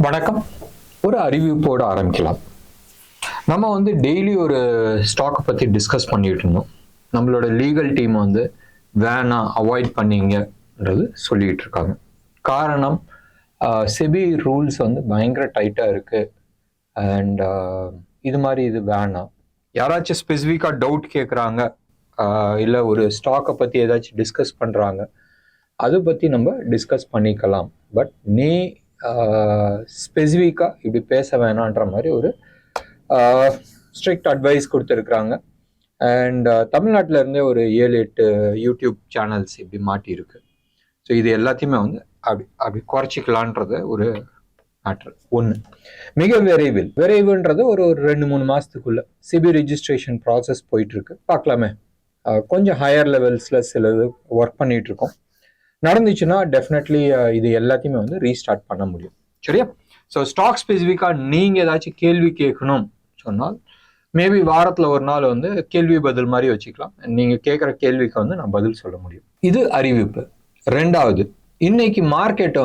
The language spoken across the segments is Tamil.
வணக்கம். ஒரு அறிவிப்போடு ஆரம்பிக்கலாம். நம்ம டெய்லி ஒரு ஸ்டாக்கை பற்றி டிஸ்கஸ் பண்ணிட்டு இருந்தோம். நம்மளோட லீகல் டீம் வேணாம், அவாய்ட் பண்ணீங்கன்றது சொல்லிட்டு இருக்காங்க. காரணம், செபி ரூல்ஸ் பயங்கர டைட்டாக இருக்கு. அண்ட் இது மாதிரி இது வேணாம். யாராச்சும் ஸ்பெசிஃபிக்காக டவுட் கேட்குறாங்க, இல்லை ஒரு ஸ்டாக்கை பற்றி ஏதாச்சும் டிஸ்கஸ் பண்ணுறாங்க, அதை பற்றி நம்ம டிஸ்கஸ் பண்ணிக்கலாம். பட் ஸ்பெசிஃபிக்காக இப்படி பேச வேணான்ற மாதிரி ஒரு ஸ்ட்ரிக்ட் அட்வைஸ் கொடுத்துருக்குறாங்க. அண்ட் தமிழ்நாட்டில் இருந்தே ஒரு 7-8 யூடியூப் சேனல்ஸ் இப்படி மாட்டியிருக்கு. ஸோ இது எல்லாத்தையுமே அப்படி குறைச்சிக்கலான்றது ஒரு மேட்ரு. ஒன்று, மிக விரைவுன்றது ஒரு 2-3 மாதத்துக்குள்ள செபி ரிஜிஸ்ட்ரேஷன் ப்ராசஸ் போயிட்டுருக்கு. பார்க்கலாமே, கொஞ்சம் ஹையர் லெவல்ஸில் சிலது ஒர்க் பண்ணிகிட்ருக்கோம். நடந்துச்சுன்னா டெஃபினெட்லி இது எல்லாத்தையுமே ரீஸ்டார்ட் பண்ண முடியும். சரியா? ஸோ ஸ்டாக் ஸ்பெசிஃபிக்காக நீங்கள் ஏதாச்சும் கேள்வி கேட்கணும் சொன்னால் மேபி வாரத்தில் ஒரு நாள் கேள்வி பதில் மாதிரி வச்சுக்கலாம். நீங்கள் கேட்குற கேள்விக்கு நான் பதில் சொல்ல முடியும். இது அறிவிப்பு. ரெண்டாவது, இன்னைக்கு மார்க்கெட்டை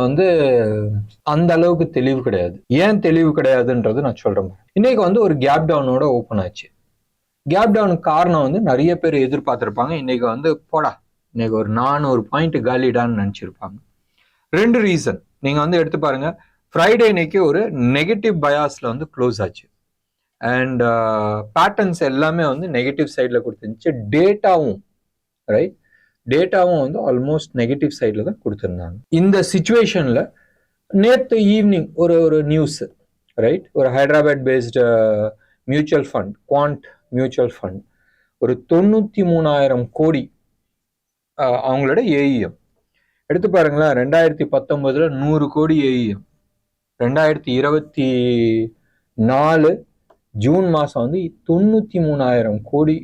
அந்த அளவுக்கு தெளிவு கிடையாது. ஏன் தெளிவு கிடையாதுன்றது நான் சொல்கிறேன். இன்னைக்கு ஒரு கேப் டவுனோட ஓப்பன் ஆச்சு. கேப் டவுனுக்கு காரணம் நிறைய பேர் எதிர்பார்த்துருப்பாங்க. இன்னைக்கு போடா, இன்னைக்கு ஒரு 400 பாயிண்ட் காலிடான்னு நினச்சிருப்பாங்க. 2 ரீசன் நீங்கள் எடுத்து பாருங்க. ஃப்ரைடே இன்னைக்கு ஒரு நெகட்டிவ் பயாஸில் க்ளோஸ் ஆச்சு. அண்ட் பேட்டர்ன்ஸ் எல்லாமே நெகட்டிவ் சைடில் கொடுத்துருந்துச்சு. டேட்டாவும் ஆல்மோஸ்ட் நெகட்டிவ் சைடில் தான் கொடுத்துருந்தாங்க. இந்த சுச்சுவேஷனில் நேற்று ஈவினிங் ஒரு நியூஸ், ஒரு Hyderabad based mutual fund, quant mutual fund, ஒரு 93,000 கோடி அவங்களோட ஏஇஎம் எடுத்து பாருங்களேன். 2019 100 கோடி ஏஇஎம், 2024 ஜூன் மாதம் 93,000 கோடி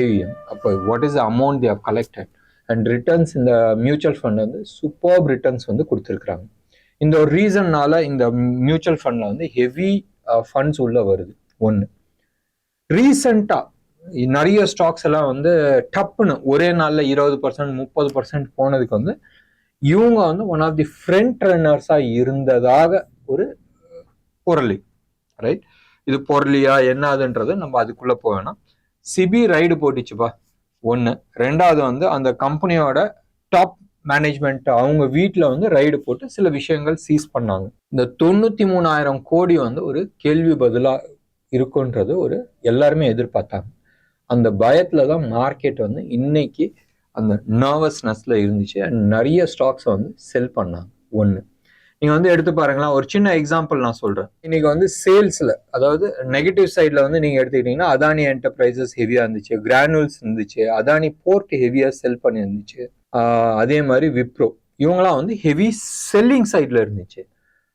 ஏஇஎம். அப்போ what is the amount they have collected and returns? இந்த மியூச்சுவல் ஃபண்ட் சூப்பர்ப் ரிட்டர்ன்ஸ் கொடுத்துருக்குறாங்க. இந்த ஒரு ரீசன்னால இந்த மியூச்சுவல் ஃபண்டில் ஹெவி ஃபண்ட்ஸ் உள்ள வருது. ஒன்று, ரீசண்டாக நிறைய ஸ்டாக்ஸ் எல்லாம் டப்புன்னு ஒரே நாளில் 20% 30% போனதுக்கு இவங்க ஒன் ஆஃப் தி ஃப்ரண்ட் ரன்னர்ஸாக இருந்ததாக ஒரு பொருளி. இது பொருளியா என்னதுன்றது நம்ம அதுக்குள்ளே போவேன்னா, சிபி ரைடு போட்டுச்சுப்பா. ஒன்று. ரெண்டாவது அந்த கம்பெனியோட டாப் மேனேஜ்மெண்ட் அவங்க வீட்டில் ரைடு போட்டு சில விஷயங்கள் சீஸ் பண்ணாங்க. இந்த 93,000 கோடி ஒரு கேள்வி பதிலாக இருக்குன்றது எல்லாருமே எதிர்பார்த்தாங்க. அந்த பயத்தில் தான் மார்க்கெட் இன்னைக்கு அந்த நர்வஸ்னஸ்ல இருந்துச்சு. அண்ட் நிறைய ஸ்டாக்ஸ் செல் பண்ணாங்க. ஒன்று, நீங்கள் எடுத்து பாருங்களா. ஒரு சின்ன எக்ஸாம்பிள் நான் சொல்கிறேன். இன்னைக்கு சேல்ஸில், அதாவது நெகட்டிவ் சைடில் நீங்கள் எடுத்துக்கிட்டிங்கன்னா அதானி என்டர்பிரைசஸ் ஹெவியாக இருந்துச்சு, கிரானுவல்ஸ் இருந்துச்சு, அதானி போர்ட் ஹெவியாக செல் பண்ணி இருந்துச்சு. அதே மாதிரி விப்ரோ, இவங்களாம் ஹெவி செல்லிங் சைடில் இருந்துச்சு.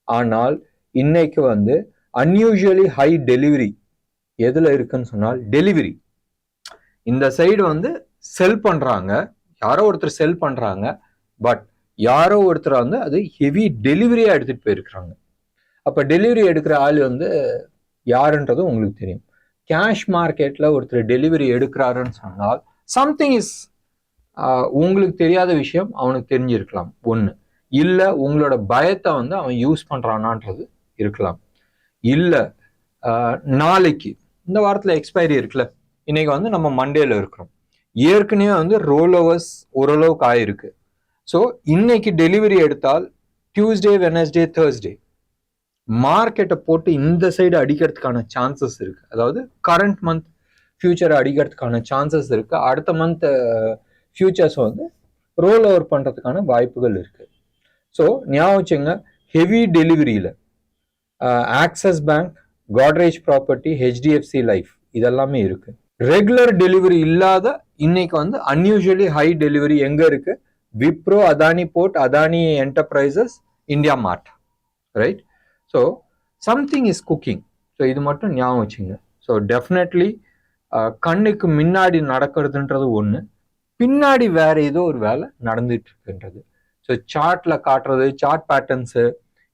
ஆனால் இன்னைக்கு அன்யூஷுவலி ஹை டெலிவரி எதில் இருக்குன்னு சொன்னால் டெலிவரி. இந்த சைடு செல் பண்ணுறாங்க, யாரோ ஒருத்தர் செல் பண்ணுறாங்க. பட் யாரோ ஒருத்தர் அது ஹெவி டெலிவரியாக எடுத்துகிட்டு போயிருக்கிறாங்க. அப்போ டெலிவரி எடுக்கிற ஆள் யாருன்றது உங்களுக்கு தெரியும். கேஷ் மார்க்கெட்டில் ஒருத்தர் டெலிவரி எடுக்கிறாருன்னு சொன்னால் சம்திங் இஸ், உங்களுக்கு தெரியாத விஷயம் அவனுக்கு தெரிஞ்சிருக்கலாம். ஒன்று, இல்லை உங்களோட பயத்தை அவன் யூஸ் பண்ணுறானான்றது இருக்கலாம். இல்லை நாளைக்கு இந்த வாரத்தில் எக்ஸ்பைரி இருக்குல்ல, இன்னைக்கு நம்ம மண்டேல இருக்கிறோம். ஏற்கனவே ரோல் ஓவர்ஸ் ஓரளவுக்கு ஆயிருக்கு. ஸோ இன்னைக்கு டெலிவரி எடுத்தால் டியூஸ்டே, வெனஸ்டே, தேர்ஸ்டே மார்க்கெட்டை போட்டு இந்த சைடு அடிக்கிறதுக்கான சான்சஸ் இருக்கு. அதாவது கரண்ட் மந்த் ஃபியூச்சரை அடிக்கிறதுக்கான சான்சஸ் இருக்கு. அடுத்த மந்த் ஃபியூச்சர்ஸ் ரோல் ஓவர் பண்றதுக்கான வாய்ப்புகள் இருக்கு. ஸோ ஞாபகம் வச்சுங்க, ஹெவி டெலிவரியில Axis bank, Godrej property, HDFC life இதெல்லாமே இருக்கு. ரெகுலர் டெலிவரி இல்லாத இன்னைக்கு அன்யூஷுவலி ஹை டெலிவரி எங்க இருக்கு? Wipro, Adani port, Adani enterprises, India mart. So something is cooking. So இது மட்டும் ஞாபகம் வச்சுங்க. ஸோ டெஃபினெட்லி கண்ணுக்கு முன்னாடி நடக்கிறதுன்றது ஒன்று, பின்னாடி வேற ஏதோ ஒரு வேலை நடந்துட்டு இருக்குன்றது. ஸோ சார்ட்ல காட்டுறது, சார்ட் பேட்டர்ன்ஸு,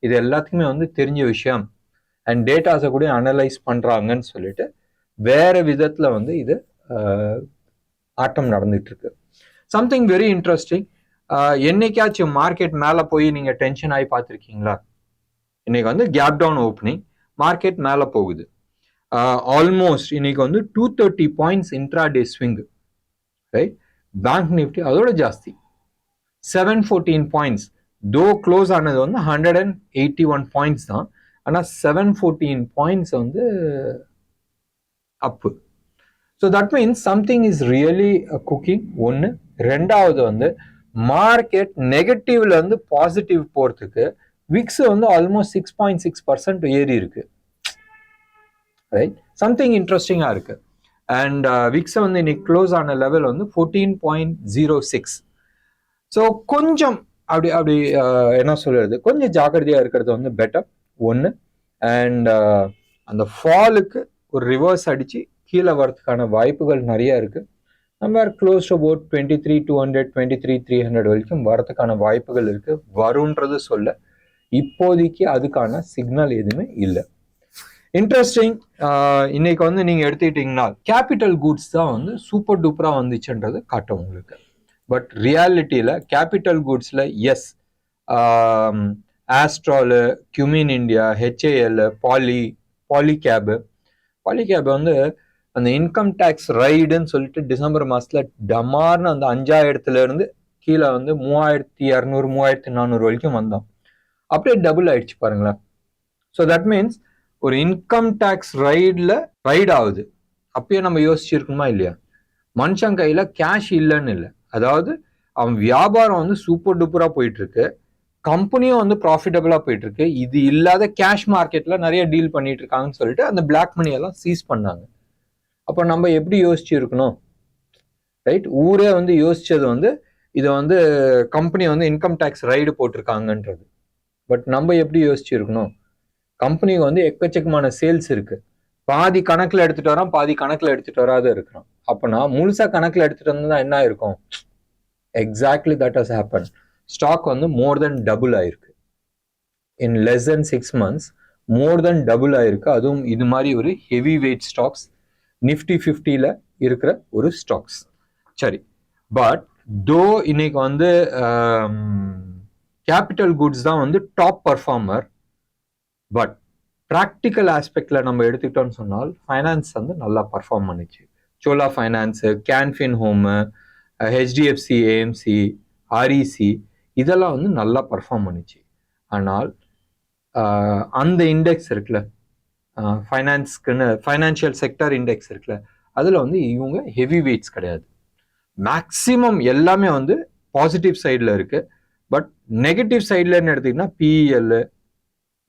இது எல்லாத்துக்குமே தெரிஞ்ச விஷயம். அண்ட் டேட்டாஸை கூட அனலைஸ் பண்றாங்கன்னு சொல்லிட்டு வேற விதத்துல இது ஆட்டம் நடந்துட்டு இருக்கு. Something very interesting. என்னைக்காச்சும் மார்க்கெட் மேல போய் நீங்க டென்ஷன் ஆகி பார்த்துருக்கீங்களா? இன்னைக்கு வந்து கேப் டவுன் ஓப்பனிங், மார்க்கெட் மேலே போகுது. ஆல்மோஸ்ட் இன்னைக்கு வந்து 230 points intraday swing, right? Bank Nifty அதோட ஜாஸ்தி 714 பாயிண்ட்ஸ். தோ க்ளோஸ் ஆனது வந்து 181 பாயிண்ட்ஸ் தான், ஆனால் 714 பாயிண்ட்ஸ் வந்து அப்பு. So that means something is really cooking. ஒன்று. ரெண்டாவது வந்து மார்க்கெட் நெகட்டிவ்ல இருந்து பாசிட்டிவ் போறதுக்கு விக்ஸ் வந்து ஆல்மோஸ்ட் 6.6% ஏறி இருக்கு, ரைட்? சம்திங் இன்ட்ரெஸ்டிங்கா இருக்கு. அண்ட் விக்ஸ் வந்து இன்னைக்கு க்ளோஸ் ஆன லெவல் வந்து 14.06. ஸோ கொஞ்சம் அப்படி அப்படி என்ன சொல்றது, கொஞ்சம் ஜாக்கிரதையா இருக்கிறது வந்து பெட்டர். ஒன்று. அண்ட் அந்த ஃபாலுக்கு ஒரு ரிவர்ஸ் அடிச்சு கீழே வரதுக்கான வாய்ப்புகள் நிறைய இருக்கு. நம்ம க்ளோஸ் டு அபவுட் 23,200 23,300 வரைக்கும் வரதுக்கான வாய்ப்புகள் இருக்கு. வரும்ன்றது சொல்ல இப்போதைக்கு அதுக்கான சிக்னல் எதுவுமே இல்லை. இன்ட்ரெஸ்டிங். இன்னைக்கு வந்து நீங்க எடுத்துக்கிட்டீங்கன்னா கேபிட்டல் குட்ஸ் தான் வந்து சூப்பர் டூப்பரா வந்துச்சுன்றது காட்டும் உங்களுக்கு. பட் ரியாலிட்டியில கேபிட்டல் குட்ஸ்ல எஸ், Astral, Cummins India, HAL, Polycab வந்து அந்த இன்கம் டேக்ஸ் ரைடுன்னு சொல்லிட்டு டிசம்பர் மாசத்துல டமார்னு அந்த 5,000 இருந்து கீழே வந்து 3,200 3,400 வரைக்கும் வந்தோம். அப்படியே டபுள் ஆயிடுச்சு பாருங்களேன். ஸோ தட் மீன்ஸ் ஒரு இன்கம் டேக்ஸ் ரைட் ஆகுது. அப்பயே நம்ம யோசிச்சிருக்கணுமா இல்லையா? மனுஷன் கையில கேஷ் இல்லைன்னு இல்லை, அதாவது அவன் வியாபாரம் வந்து சூப்பர் டூப்பரா போயிட்டு இருக்கு, கம்பெனியும் வந்து ப்ராஃபிட்டபிளா போயிட்டு இருக்கு. இது இல்லாத கேஷ் மார்க்கெட்ல நிறைய டீல் பண்ணிட்டு இருக்காங்கன்னு சொல்லிட்டு அந்த பிளாக் மணி எல்லாம் சீஸ் பண்ணாங்க. அப்போ நம்ம எப்படி யோசிச்சு இருக்கணும், ரைட்? ஊரே வந்து யோசிச்சது வந்து இதை வந்து கம்பெனி வந்து இன்கம் டேக்ஸ் ரைடு போட்டிருக்காங்கன்றது. பட் நம்ம எப்படி யோசிச்சு இருக்கணும், கம்பெனிக்கு வந்து எக்கச்சக்கமான சேல்ஸ் இருக்கு, பாதி கணக்குல எடுத்துட்டு வரான், பாதி கணக்குல எடுத்துட்டு வராத இருக்கிறான். அப்பனா முழுசா கணக்குல எடுத்துட்டு வந்தா என்ன இருக்கும்? Exactly that has happen. Stock வந்து மோர் தென் டபுள் ஆயிருக்கு in less than 6 months. More than double ஆயிருக்கு. அதுவும் இது மாதிரி ஒரு ஹெவி வெயிட் ஸ்டாக்ஸ், நிஃப்டி 50ல இருக்கிற ஒரு ஸ்டாக்ஸ். சரி, பட் தோ இன்னைக்கு வந்து கேபிட்டல் குட்ஸ் தான் வந்து டாப் பர்ஃபார்மர். பட் ப்ராக்டிக்கல் ஆஸ்பெக்ட்ல நம்ம எடுத்துக்கிட்டோம்னு சொன்னால் ஃபைனான்ஸ் வந்து நல்லா பர்ஃபார்ம் பண்ணிச்சு. Chola finance, Can Fin home, HDFC, AMC, REC இதெல்லாம் வந்து நல்லா பர்ஃபார்ம் பண்ணிச்சு. ஆனால் அந்த இண்டெக்ஸ் இருக்குல்ல, ஃபைனான்ஸ்க்குன்னு ஃபைனான்சியல் செக்டர் இண்டெக்ஸ் இருக்குல்ல, அதில் வந்து இவங்க ஹெவி வெயிட்ஸ் கிடையாது. மேக்சிமம் எல்லாமே வந்து பாசிட்டிவ் சைடில் இருக்கு. பட் நெகட்டிவ் சைட்லன்னு எடுத்தீங்கன்னா BEL,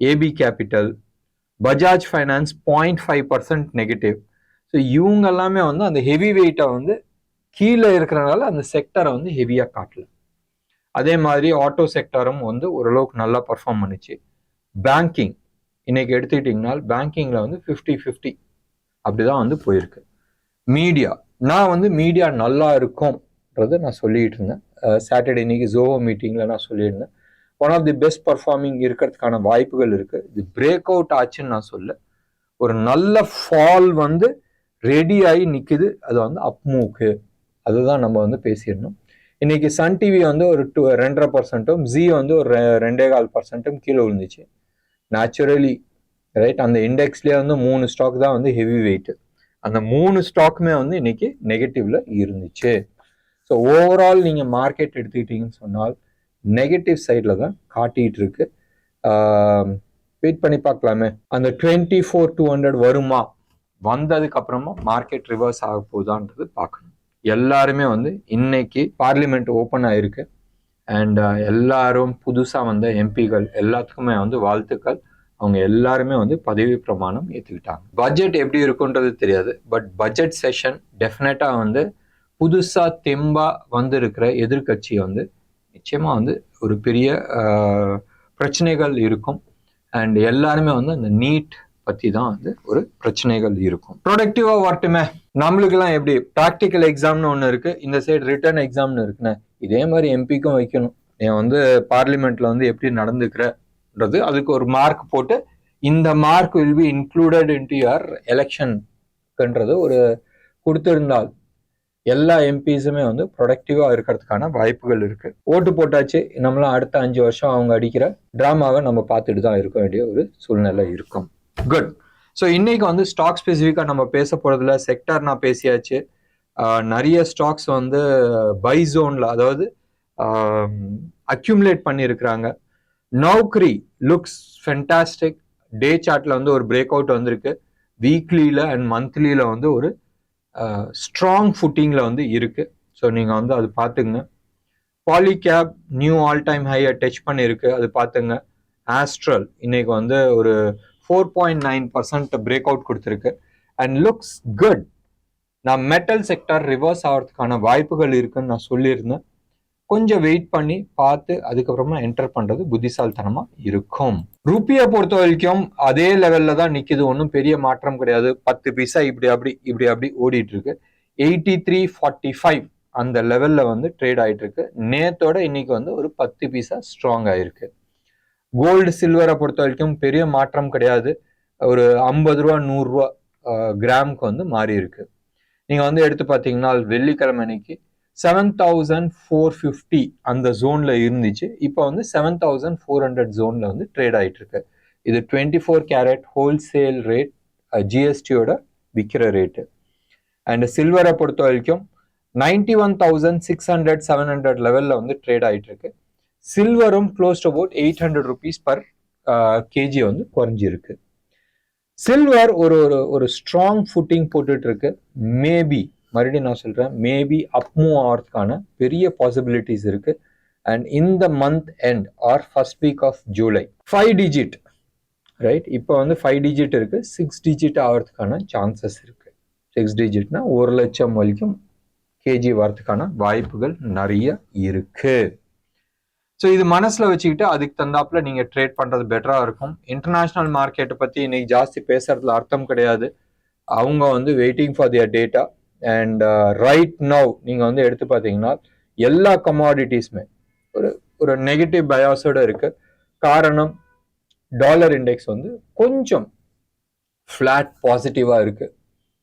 AB capital, Bajaj finance 0.5% negative. So இவங்க எல்லாமே வந்து அந்த ஹெவி வெயிட்டை வந்து கீழே இருக்கிறனால அந்த செக்டரை வந்து ஹெவியாக காட்டல. அதே மாதிரி ஆட்டோ செக்டரும் வந்து ஓரளவுக்கு நல்லா பர்ஃபார்ம் பண்ணிச்சு. பேங்கிங் இன்னைக்கு எடுத்துக்கிட்டிங்கன்னா பேங்கிங்கில் வந்து 50-50 அப்படிதான் வந்து போயிருக்கு. மீடியா, நான் வந்து மீடியா நல்லா இருக்கும்ன்றதை நான் சொல்லிட்டு இருந்தேன். சாட்டர்டே இன்னைக்கு ஜோஹோ மீட்டிங்கில் நான் சொல்லியிருந்தேன் one of the best performing இருக்கிறதுக்கான வாய்ப்புகள் இருக்கு. இது பிரேக் அவுட் ஆச்சுன்னு நான் சொல்ல, ஒரு நல்ல ஃபால் வந்து ரெடி ஆகி நிற்குது. அது வந்து அப் மூவ்க்கு, அதுதான் நம்ம வந்து பேசிடணும். இன்னைக்கு சன் டிவி வந்து ஒரு 2.5%, ஜி வந்து ஒரு 2.25% கீழே விழுந்துச்சு. நேச்சுரலி ரைட், அந்த இண்டெக்ஸ்லேயே வந்து 3 ஸ்டாக் தான் வந்து ஹெவி வெயிட். அந்த 3 ஸ்டாக்குமே வந்து இன்னைக்கு நெகட்டிவ்ல இருந்துச்சு. ஸோ ஓவரால் நீங்கள் மார்க்கெட் எடுத்துக்கிட்டீங்கன்னு சொன்னால் நெகட்டிவ் சைடில் தான் காட்டிட்டு இருக்கு. வெயிட் பண்ணி பார்க்கலாமே, அந்த 24,200 வருமா, வந்ததுக்கு அப்புறமா மார்க்கெட் ரிவர்ஸ் ஆக போகுதான்றது பார்க்கணும். எல்லாருமே வந்து இன்னைக்கு பார்லிமெண்ட் ஓப்பன் ஆயிருக்கு. அண்ட் எல்லாரும் புதுசாக வந்த எம்பிகள் எல்லாத்துக்குமே வந்து வாழ்த்துக்கள். அவங்க எல்லாருமே வந்து பதவி பிரமாணம் ஏற்றுக்கிட்டாங்க. பட்ஜெட் எப்படி இருக்குன்றது தெரியாது, பட் பட்ஜெட் செஷன் டெஃபினட்டாக வந்து புதுசாக தெம்பா வந்து இருக்கிற எதிர்கட்சி வந்து நிச்சயமா வந்து ஒரு பெரிய பிரச்சனைகள் இருக்கும். அண்ட் எல்லாருமே வந்து அந்த நீட் பத்தி தான் வந்து ஒரு பிரச்சனைகள் இருக்கும். ப்ரொடக்டிவா வரட்டுமே. நம்மளுக்கெல்லாம் எப்படி ப்ராக்டிக்கல் எக்ஸாம்னு ஒன்று இருக்கு, இந்த சைடு ரிட்டர்ன் எக்ஸாம்னு இருக்குன்னு, இதே மாதிரி எம்பிக்கும் வைக்கணும். நீங்க வந்து பார்லிமெண்ட்ல வந்து எப்படி நடந்துக்கிறன்றது அதுக்கு ஒரு மார்க் போட்டு இந்த mark will be included into your எலெக்ஷன்ன்றது ஒரு கொடுத்திருந்தால் எல்லா எம்பிஸுமே வந்து ப்ரொடக்டிவா இருக்கிறதுக்கான வாய்ப்புகள் இருக்கு. ஓட்டு போட்டாச்சு, நம்மளாம் அடுத்த 5 வருஷம் அவங்க அடிக்கிற டிராமாவை நம்ம பார்த்துட்டு தான் இருக்க வேண்டிய ஒரு சூழ்நிலை இருக்கும். குட். ஸோ இன்னைக்கு வந்து ஸ்டாக் ஸ்பெசிஃபிக்காக நம்ம பேச போறதுல செக்டார் நான் பேசியாச்சு. நிறைய ஸ்டாக்ஸ் வந்து பை ஜோன்ல, அதாவது அக்யூமுலேட் பண்ணியிருக்கிறாங்க. Naukri looks fantastic. டே சார்ட்ல வந்து ஒரு பிரேக் அவுட் வந்திருக்கு. வீக்லியில அண்ட் மந்த்லியில வந்து ஒரு ஸ்ட்ராங் ஃபுட்டிங்ல வந்து இருக்கு. ஸோ நீங்க வந்து அது பார்த்துங்க. பாலிகேப் நியூ ஆல் டைம் ஹையை டச் பண்ணியிருக்கு, அது பார்த்துங்க. ஆஸ்ட்ரல் இன்னைக்கு வந்து ஒரு 4.9% பிரேக் அவுட் கொடுத்துருக்கு அண்ட் லுக்ஸ் குட். நான் மெட்டல் செக்டார் ரிவர்ஸ் ஆகிறதுக்கான வாய்ப்புகள் இருக்குன்னு நான் சொல்லியிருந்தேன். கொஞ்சம் வெயிட் பண்ணி பார்த்து அதுக்கப்புறமா என்டர் பண்றது புத்திசாலித்தனமா இருக்கும். ரூபியை பொறுத்த வரைக்கும் அதே லெவல்ல தான் நிக்குது, ஒன்றும் பெரிய மாற்றம் கிடையாது. 10 பைசா இப்படி அப்படி ஓடிட்டு இருக்கு. 83.45 அந்த லெவல்ல வந்து ட்ரேட் ஆயிட்டு இருக்கு. நேத்தோட இன்னைக்கு வந்து ஒரு 10 பைசா ஸ்ட்ராங் ஆயிருக்கு. கோல்டு சில்வரை பொறுத்த வரைக்கும் பெரிய மாற்றம் கிடையாது. ஒரு 50 ரூபா 100 ரூபா கிராமுக்கு வந்து மாறி இருக்கு. நீங்க வந்து எடுத்து பார்த்தீங்கன்னா வெள்ளிக்கிழமை அன்னைக்கு 7450 அந்த ஜோன்ல இருந்துச்சு. இப்போ வந்து 7400 ஜோன்ல வந்து ட்ரேட் ஆயிட்டு இருக்கு. இது 24 கேரட் ஹோல்சேல் ரேட், ஜிஎஸ்டியோட விற்கிற ரேட்டு. அண்ட் சில்வரை பொறுத்த வரைக்கும் 91,600 700 லெவல்ல வந்து ட்ரேட் ஆயிட்டு இருக்கு. சில்வரும் close about 800 rupees per KG வந்து குறைஞ்சிருக்கு. சில்வர் ஒரு ஒரு ஸ்ட்ராங் ஃபுட்டிங் போட்டுட்டு இருக்கு. மேபி மறுபடியும் நான் சொல்றேன், மேபி அப் மூவ் ஆகிறதுக்கான பெரிய பாசிபிலிட்டிஸ் இருக்கு. அண்ட் இந்த month end or first week of July 5 digit right, இப்போ வந்து 5 டிஜிட் இருக்கு, 6 டிஜிட் ஆகிறதுக்கான சான்சஸ் இருக்கு. 6 டிஜிட்னா 1 லட்சம் வரைக்கும் கேஜி வரதுக்கான வாய்ப்புகள் நிறைய இருக்கு. ஸோ இது மனசுல வச்சுக்கிட்டு அதுக்கு தந்தாப்புல நீங்க ட்ரேட் பண்றது பெட்டரா இருக்கும். இன்டர்நேஷனல் மார்க்கெட்டை பத்தி இன்னைக்கு ஜாஸ்தி பேசுறதுல அர்த்தம் கிடையாது. அவங்க வந்து waiting for their data. And right now நீங்க வந்து எடுத்து பார்த்தீங்கன்னா எல்லா கமாடிட்டிஸுமே ஒரு ஒரு நெகட்டிவ் பயாஸோட இருக்கு. காரணம் டாலர் இண்டெக்ஸ் வந்து கொஞ்சம் ஃபிளாட் பாசிட்டிவா இருக்கு.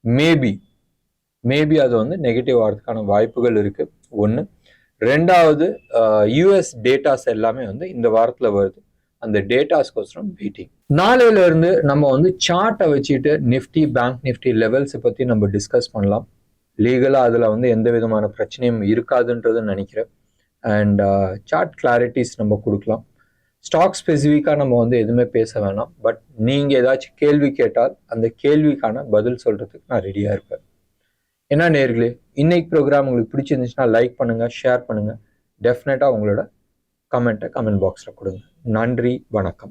மேபி அது வந்து நெகட்டிவ் ஆகிறதுக்கான வாய்ப்புகள் இருக்கு. ஒன்று. ரெண்டாவது, யூஎஸ் டேட்டாஸ் எல்லாமே வந்து இந்த வாரத்தில் வருது. அந்த டேட்டாஸ்கோசரம் வெயிட்டிங். நாளையில இருந்து நம்ம வந்து சார்ட்டை வச்சுட்டு நிஃப்டி, பேங்க் நிஃப்டி லெவல்ஸை பற்றி நம்ம டிஸ்கஸ் பண்ணலாம். லீகலாக அதில் வந்து எந்த விதமான பிரச்சனையும் இருக்காதுன்றது நினைக்கிறேன். அண்ட் சார்ட் கிளாரிட்டிஸ் நம்ம கொடுக்கலாம். ஸ்டாக் ஸ்பெசிஃபிக்காக நம்ம வந்து எதுவுமே பேச வேணாம். பட் நீங்கள் ஏதாச்சும் கேள்வி கேட்டால் அந்த கேள்விக்கான பதில் சொல்கிறதுக்கு நான் ரெடியாக இருப்பேன். என்ன நேர்களே, இன்னைக்கு ப்ரோக்ராம் உங்களுக்கு பிடிச்சிருந்துச்சுன்னா லைக் பண்ணுங்கள், ஷேர் பண்ணுங்கள். டெஃபினட்டாக உங்களோட கமெண்ட் பாக்ஸில் கொடுங்க. நன்றி, வணக்கம்.